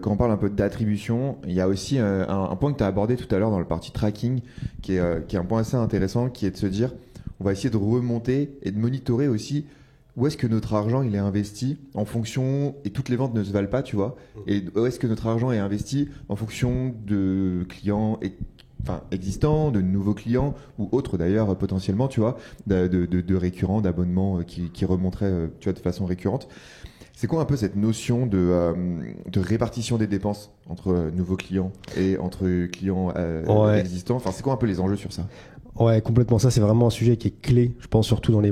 Quand on parle un peu d'attribution, il y a aussi un point que tu as abordé tout à l'heure dans le parti tracking, qui est un point assez intéressant, qui est de se dire, on va essayer de remonter et de monitorer aussi où est-ce que notre argent il est investi en fonction, et toutes les ventes ne se valent pas, tu vois, et où est-ce que notre argent est investi en fonction de clients existants, de nouveaux clients ou autres d'ailleurs potentiellement, tu vois, de récurrents, d'abonnements qui remonteraient, tu vois, de façon récurrente. C'est quoi un peu cette notion de répartition des dépenses entre nouveaux clients et entre clients Ouais. existants? Enfin, c'est quoi un peu les enjeux sur ça? Ouais, complètement. Ça, c'est vraiment un sujet qui est clé, je pense, surtout dans les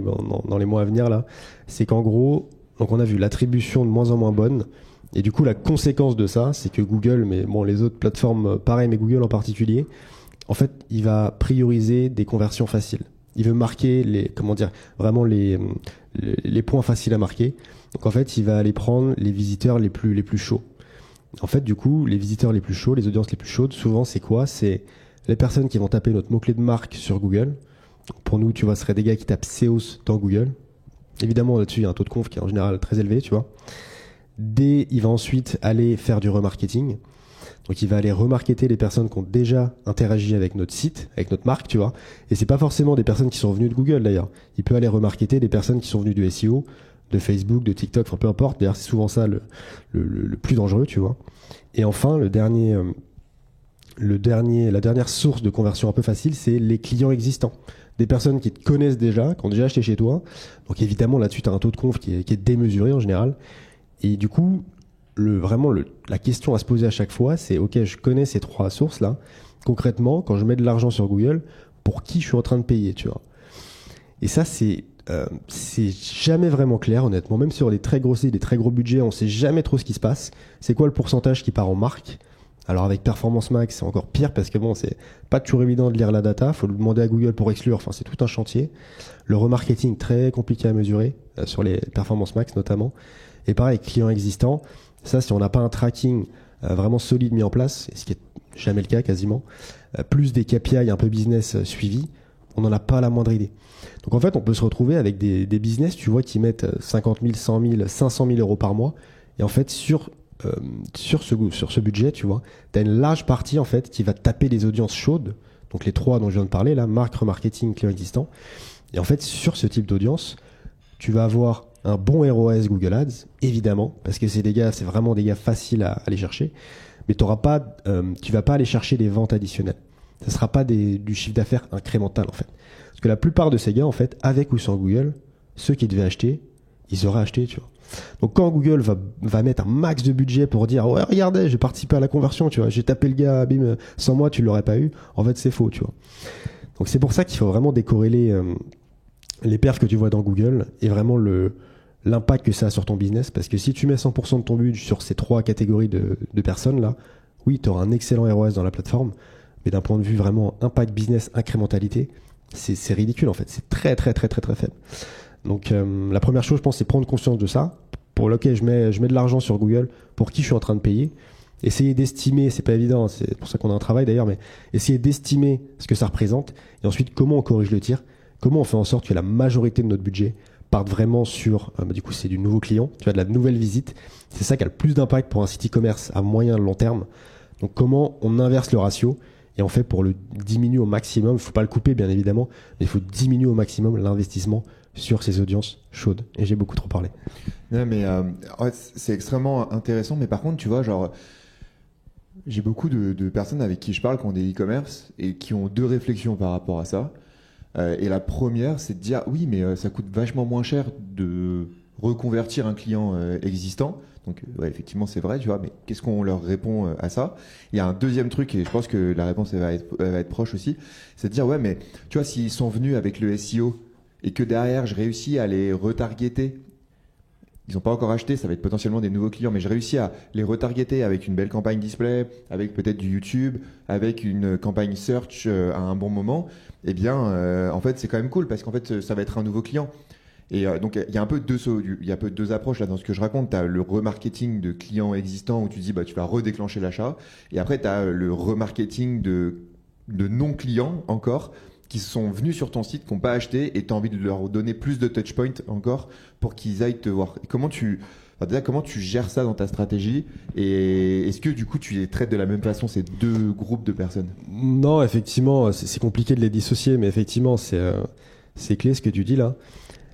mois à venir, là. C'est qu'en gros, donc on a vu l'attribution de moins en moins bonne. Et du coup, la conséquence de ça, c'est que Google, mais bon, les autres plateformes, pareil, mais Google en particulier, en fait, il va prioriser des conversions faciles. Il veut marquer vraiment les points faciles à marquer. Donc, en fait, il va aller prendre les visiteurs les plus chauds. En fait, du coup, les visiteurs les plus chauds, les audiences les plus chaudes, souvent, c'est quoi? C'est les personnes qui vont taper notre mot-clé de marque sur Google. Pour nous, tu vois, ce serait des gars qui tapent SEOs dans Google. Évidemment, là-dessus, il y a un taux de conf qui est en général très élevé, tu vois. Il va ensuite aller faire du remarketing. Donc, il va aller remarketer les personnes qui ont déjà interagi avec notre site, avec notre marque, tu vois. Et c'est pas forcément des personnes qui sont venues de Google, d'ailleurs. Il peut aller remarketer des personnes qui sont venues du SEO, de Facebook, de TikTok, enfin, peu importe. D'ailleurs, c'est souvent ça le plus dangereux, tu vois. Et enfin, la dernière source de conversion un peu facile, c'est les clients existants. Des personnes qui te connaissent déjà, qui ont déjà acheté chez toi. Donc évidemment, là-dessus, tu as un taux de conf qui est démesuré en général. Et du coup, la question à se poser à chaque fois, c'est ok, je connais ces trois sources-là. Concrètement, quand je mets de l'argent sur Google, pour qui je suis en train de payer, tu vois. Et ça, c'est jamais vraiment clair, honnêtement. Même sur des très gros sites, des très gros budgets, on sait jamais trop ce qui se passe. C'est quoi le pourcentage qui part en marque? Alors avec Performance Max, c'est encore pire parce que bon, c'est pas toujours évident de lire la data. Faut le demander à Google pour exclure. Enfin, c'est tout un chantier. Le remarketing, très compliqué à mesurer, sur les Performance Max notamment. Et pareil, clients existants. Ça, si on n'a pas un tracking vraiment solide mis en place, ce qui est jamais le cas quasiment, plus des KPI un peu business suivis, on n'en a pas la moindre idée. Donc en fait, on peut se retrouver avec des business, tu vois, qui mettent 50 000, 100 000, 500 000 euros par mois. Et en fait, sur ce budget, tu vois, tu as une large partie en fait qui va taper les audiences chaudes, donc les trois dont je viens de parler, là, marque, remarketing, client existant. Et en fait, sur ce type d'audience, tu vas avoir un bon ROAS Google Ads, évidemment, parce que c'est vraiment des gars faciles à aller chercher, mais tu vas pas aller chercher des ventes additionnelles. Ça sera pas du chiffre d'affaires incrémental en fait. Parce que la plupart de ces gars, en fait, avec ou sans Google, ceux qui devaient acheter, ils auraient acheté, tu vois. Donc quand Google va mettre un max de budget pour dire ouais regardez j'ai participé à la conversion, tu vois, j'ai tapé le gars, bim, sans moi tu l'aurais pas eu, en fait c'est faux, tu vois. Donc c'est pour ça qu'il faut vraiment décorréler les perfs que tu vois dans Google et vraiment l'impact que ça a sur ton business, parce que si tu mets 100% de ton budget sur ces trois catégories de personnes là, oui tu auras un excellent ROAS dans la plateforme, mais d'un point de vue vraiment impact business, incrémentalité, c'est ridicule en fait, c'est très très très très très faible. Donc la première chose, je pense, c'est prendre conscience de ça. Pour lequel je mets de l'argent sur Google, pour qui je suis en train de payer. Essayer d'estimer, c'est pas évident, c'est pour ça qu'on a un travail d'ailleurs, mais essayer d'estimer ce que ça représente. Et ensuite, comment on corrige le tir? Comment on fait en sorte que la majorité de notre budget parte vraiment sur, du coup, c'est du nouveau client, tu vois, de la nouvelle visite. C'est ça qui a le plus d'impact pour un site e-commerce à moyen et long terme. Donc comment on inverse le ratio et on fait pour le diminuer au maximum. Il faut pas le couper, bien évidemment, mais il faut diminuer au maximum l'investissement sur ces audiences chaudes. Et j'ai beaucoup trop parlé. Non, mais ouais, c'est extrêmement intéressant. Mais par contre, tu vois, genre, j'ai beaucoup de personnes avec qui je parle qui ont des e-commerce et qui ont deux réflexions par rapport à ça. Et la première, c'est de dire oui, mais ça coûte vachement moins cher de reconvertir un client existant. Donc, ouais, effectivement, c'est vrai, tu vois, mais qu'est-ce qu'on leur répond à ça? Il y a un deuxième truc, et je pense que la réponse elle va être proche aussi, c'est de dire ouais, mais tu vois, s'ils sont venus avec le SEO et que derrière, je réussis à les retargeter, ils n'ont pas encore acheté, ça va être potentiellement des nouveaux clients, mais je réussis à les retargeter avec une belle campagne display, avec peut-être du YouTube, avec une campagne search à un bon moment, eh bien, en fait, c'est quand même cool parce qu'en fait, ça va être un nouveau client. Et donc, il y a un peu deux approches là dans ce que je raconte. Tu as le remarketing de clients existants où tu dis, bah, tu vas redéclencher l'achat. Et après, tu as le remarketing de non-clients encore qui sont venus sur ton site, qui n'ont pas acheté et tu as envie de leur donner plus de touchpoints encore pour qu'ils aillent te voir. Et comment tu Enfin, déjà, comment tu gères ça dans ta stratégie et est-ce que du coup tu les traites de la même façon ces deux groupes de personnes? Non, effectivement, c'est compliqué de les dissocier, mais effectivement, c'est clé ce que tu dis là.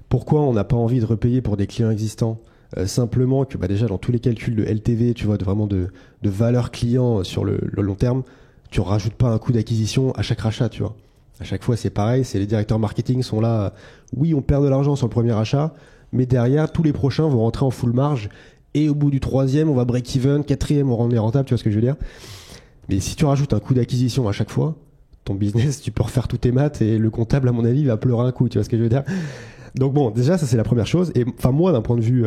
Pourquoi on n'a pas envie de repayer pour des clients existants? Simplement que déjà dans tous les calculs de LTV, tu vois, de valeur client sur le long terme, tu rajoutes pas un coût d'acquisition à chaque rachat, tu vois. À chaque fois, c'est pareil, c'est les directeurs marketing sont là. Oui, on perd de l'argent sur le premier achat, mais derrière, tous les prochains vont rentrer en full marge. Et au bout du troisième, on va break-even. Quatrième, on est rentable, tu vois ce que je veux dire? Mais si tu rajoutes un coût d'acquisition à chaque fois, ton business, tu peux refaire tous tes maths et le comptable, à mon avis, va pleurer un coup, tu vois ce que je veux dire? Donc bon, déjà, ça c'est la première chose. Et enfin, moi, d'un point de vue,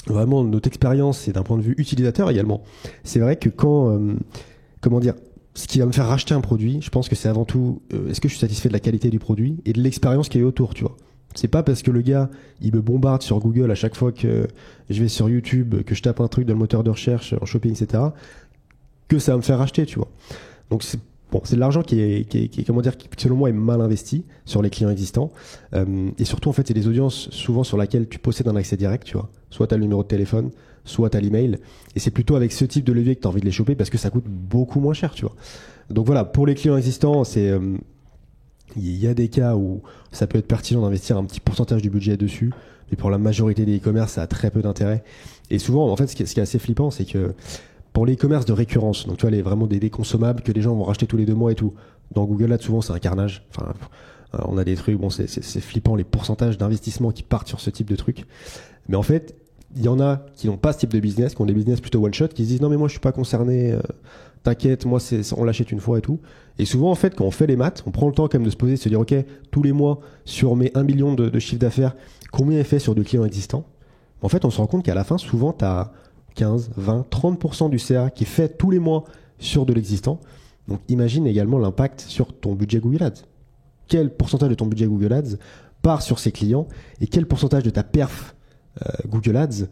vraiment, notre expérience et d'un point de vue utilisateur également, c'est vrai que quand, comment dire, ce qui va me faire racheter un produit, je pense que c'est avant tout, est-ce que je suis satisfait de la qualité du produit et de l'expérience qui est autour, tu vois. C'est pas parce que le gars, il me bombarde sur Google à chaque fois que je vais sur YouTube, que je tape un truc dans le moteur de recherche, en shopping, etc., que ça va me faire racheter, tu vois. Donc c'est bon, c'est de l'argent qui comment dire, qui selon moi est mal investi sur les clients existants. Et surtout, en fait, c'est des audiences souvent sur lesquelles tu possèdes un accès direct, tu vois. Soit t'as le numéro de téléphone, soit t'as l'email. Et c'est plutôt avec ce type de levier que t'as envie de les choper parce que ça coûte beaucoup moins cher, tu vois. Donc voilà, pour les clients existants, il y a des cas où ça peut être pertinent d'investir un petit pourcentage du budget dessus, mais pour la majorité des e-commerce, ça a très peu d'intérêt. Et souvent, en fait, ce qui est assez flippant, c'est que pour les e-commerce de récurrence, donc tu vois, vraiment des consommables que les gens vont racheter tous les 2 mois et tout. Dans Google, là, souvent, c'est un carnage. Enfin, on a des trucs, bon, c'est flippant les pourcentages d'investissement qui partent sur ce type de trucs. Mais en fait, il y en a qui n'ont pas ce type de business, qui ont des business plutôt one shot, qui se disent non mais moi je suis pas concerné, t'inquiète, moi on l'achète une fois et tout. Et souvent en fait quand on fait les maths, on prend le temps quand même de se poser, de se dire ok, tous les mois sur mes 1 million de chiffre d'affaires, combien est fait sur des clients existants? En fait on se rend compte qu'à la fin souvent t'as 15, 20, 30% du CA qui est fait tous les mois sur de l'existant. Donc imagine également l'impact sur ton budget Google Ads. Quel pourcentage de ton budget Google Ads part sur ces clients et quel pourcentage de ta perf Google Ads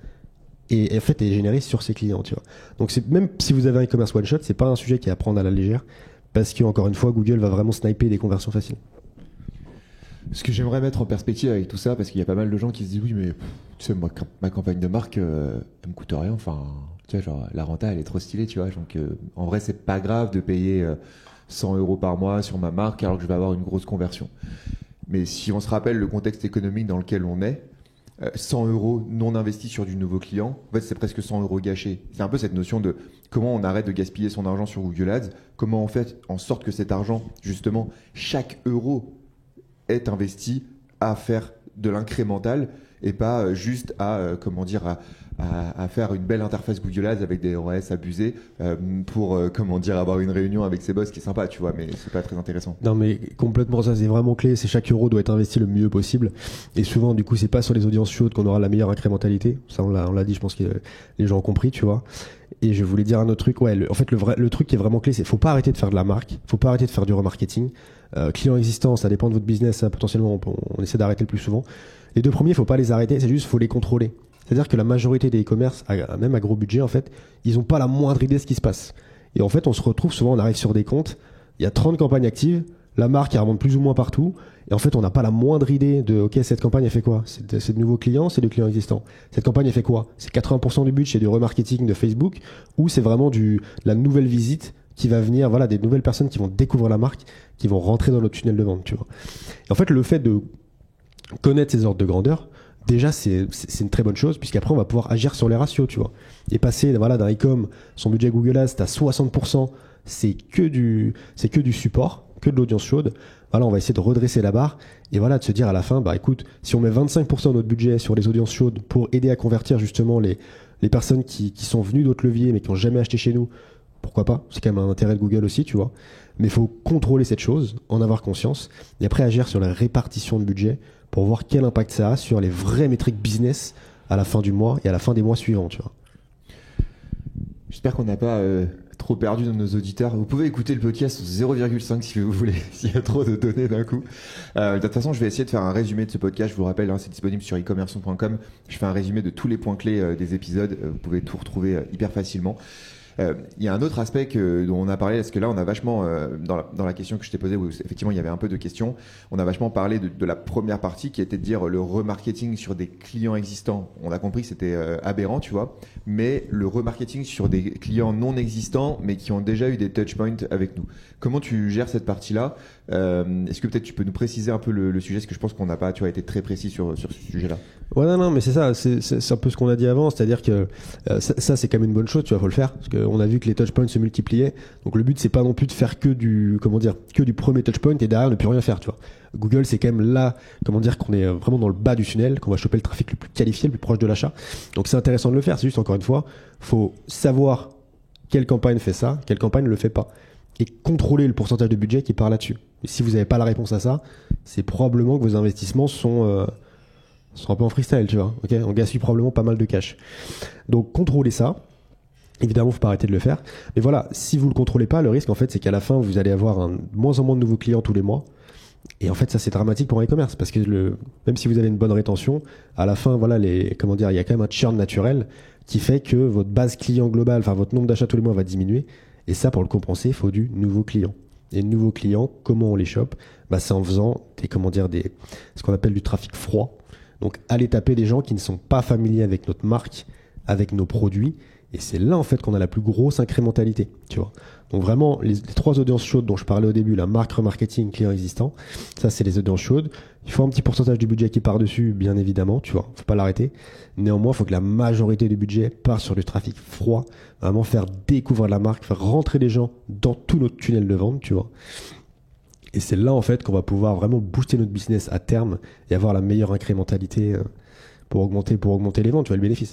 et en fait est généré sur ses clients, tu vois. Donc c'est, même si vous avez un e-commerce one shot, c'est pas un sujet qui est à prendre à la légère parce que encore une fois Google va vraiment sniper des conversions faciles. Ce que j'aimerais mettre en perspective avec tout ça, parce qu'il y a pas mal de gens qui se disent oui mais tu sais moi ma campagne de marque elle me coûte rien, enfin tu vois genre la renta elle est trop stylée, tu vois, donc en vrai c'est pas grave de payer 100 € par mois sur ma marque alors que je vais avoir une grosse conversion. Mais si on se rappelle le contexte économique dans lequel on est, 100 € non investis sur du nouveau client, en fait c'est presque 100 € gâchés. C'est un peu cette notion de comment on arrête de gaspiller son argent sur Google Ads, comment on fait en sorte que cet argent, justement, chaque euro est investi à faire de l'incrémental et pas juste à comment dire à faire une belle interface Google Ads avec des ROAS abusés pour comment dire avoir une réunion avec ses boss qui est sympa, tu vois, mais c'est pas très intéressant. Non mais complètement, ça c'est vraiment clé, c'est chaque euro doit être investi le mieux possible et souvent du coup c'est pas sur les audiences chaudes qu'on aura la meilleure incrémentalité, ça on l'a dit, je pense que les gens ont compris, tu vois. Et je voulais dire un autre truc, ouais, en fait le truc qui est vraiment clé, c'est faut pas arrêter de faire de la marque, faut pas arrêter de faire du remarketing. Clients existants, ça dépend de votre business, ça, potentiellement on essaie d'arrêter le plus souvent. Les 2 premiers, faut pas les arrêter, c'est juste faut les contrôler. C'est-à-dire que la majorité des e-commerce, même à gros budget en fait, ils ont pas la moindre idée de ce qui se passe. Et en fait, on se retrouve souvent, on arrive sur des comptes, il y a 30 campagnes actives, la marque elle remonte plus ou moins partout, et en fait on n'a pas la moindre idée de ok cette campagne elle fait quoi, c'est de nouveaux clients, c'est de clients existants. Cette campagne elle fait quoi, c'est 80% du budget c'est du remarketing de Facebook, ou c'est vraiment la nouvelle visite qui va venir, voilà, des nouvelles personnes qui vont découvrir la marque, qui vont rentrer dans notre tunnel de vente, tu vois. Et en fait le fait de connaître ces ordres de grandeur, déjà c'est une très bonne chose puisqu'après on va pouvoir agir sur les ratios, tu vois, et passer voilà d'un e-com, son budget Google Ads à 60%, c'est que du support, que de l'audience chaude. Voilà, on va essayer de redresser la barre et voilà de se dire à la fin, bah écoute, si on met 25% de notre budget sur les audiences chaudes pour aider à convertir justement les personnes qui sont venues d'autres leviers mais qui n'ont jamais acheté chez nous, pourquoi pas, c'est quand même un intérêt de Google aussi, tu vois. Mais il faut contrôler cette chose, en avoir conscience et après agir sur la répartition de budget pour voir quel impact ça a sur les vraies métriques business à la fin du mois et à la fin des mois suivants, tu vois. J'espère qu'on n'a pas trop perdu dans nos auditeurs. Vous pouvez écouter le podcast 0,5 si vous voulez, s'il y a trop de données d'un coup. De toute façon, je vais essayer de faire un résumé de ce podcast. Je vous rappelle, c'est disponible sur e-commerçon.com. Je fais un résumé de tous les points clés des épisodes. Vous pouvez tout retrouver hyper facilement. Il y a un autre aspect dont on a parlé, parce que là, on a vachement, dans la question que je t'ai posée, où effectivement il y avait un peu de questions, on a vachement parlé de la première partie qui était de dire le remarketing sur des clients existants. On a compris que c'était aberrant, tu vois, mais le remarketing sur des clients non existants, mais qui ont déjà eu des touchpoints avec nous. Comment tu gères cette partie-là? Est-ce que peut-être tu peux nous préciser un peu le sujet, parce que je pense qu'on n'a pas, tu vois, été très précis sur ce sujet-là. Ouais, non, mais c'est ça, c'est un peu ce qu'on a dit avant, c'est-à-dire que ça c'est quand même une bonne chose, tu vois, faut le faire, parce qu'on a vu que les touchpoints se multipliaient, donc le but c'est pas non plus de faire que du premier touchpoint et derrière ne plus rien faire, tu vois. Google c'est quand même là, qu'on est vraiment dans le bas du tunnel, qu'on va choper le trafic le plus qualifié, le plus proche de l'achat, donc c'est intéressant de le faire, c'est juste encore une fois, faut savoir quelle campagne fait ça, quelle campagne ne le fait pas, et contrôler le pourcentage de budget qui part là-dessus. Et si vous n'avez pas la réponse à ça, c'est probablement que vos investissements sont un peu en freestyle, tu vois. Ok, on gaspille probablement pas mal de cash. Donc contrôlez ça. Évidemment, faut pas arrêter de le faire. Mais voilà, si vous le contrôlez pas, le risque en fait, c'est qu'à la fin, vous allez avoir moins en moins de nouveaux clients tous les mois. Et en fait, ça c'est dramatique pour un e-commerce parce que même si vous avez une bonne rétention, à la fin, voilà, il y a quand même un churn naturel qui fait que votre base client globale, enfin votre nombre d'achats tous les mois va diminuer. Et ça, pour le compenser, il faut du nouveau client. Et de nouveaux clients, comment on les chope? C'est en faisant ce qu'on appelle du trafic froid. Donc, aller taper des gens qui ne sont pas familiers avec notre marque, avec nos produits. Et c'est là, en fait, qu'on a la plus grosse incrémentalité, tu vois. Donc, vraiment, les 3 audiences chaudes dont je parlais au début, la marque, remarketing, client existant, ça, c'est les audiences chaudes. Il faut un petit pourcentage du budget qui part dessus, bien évidemment, tu vois. Faut pas l'arrêter. Néanmoins, il faut que la majorité du budget parte sur du trafic froid. Vraiment faire découvrir la marque, faire rentrer les gens dans tout notre tunnel de vente, tu vois. Et c'est là, en fait, qu'on va pouvoir vraiment booster notre business à terme et avoir la meilleure incrémentalité pour augmenter les ventes, tu vois, le bénéfice.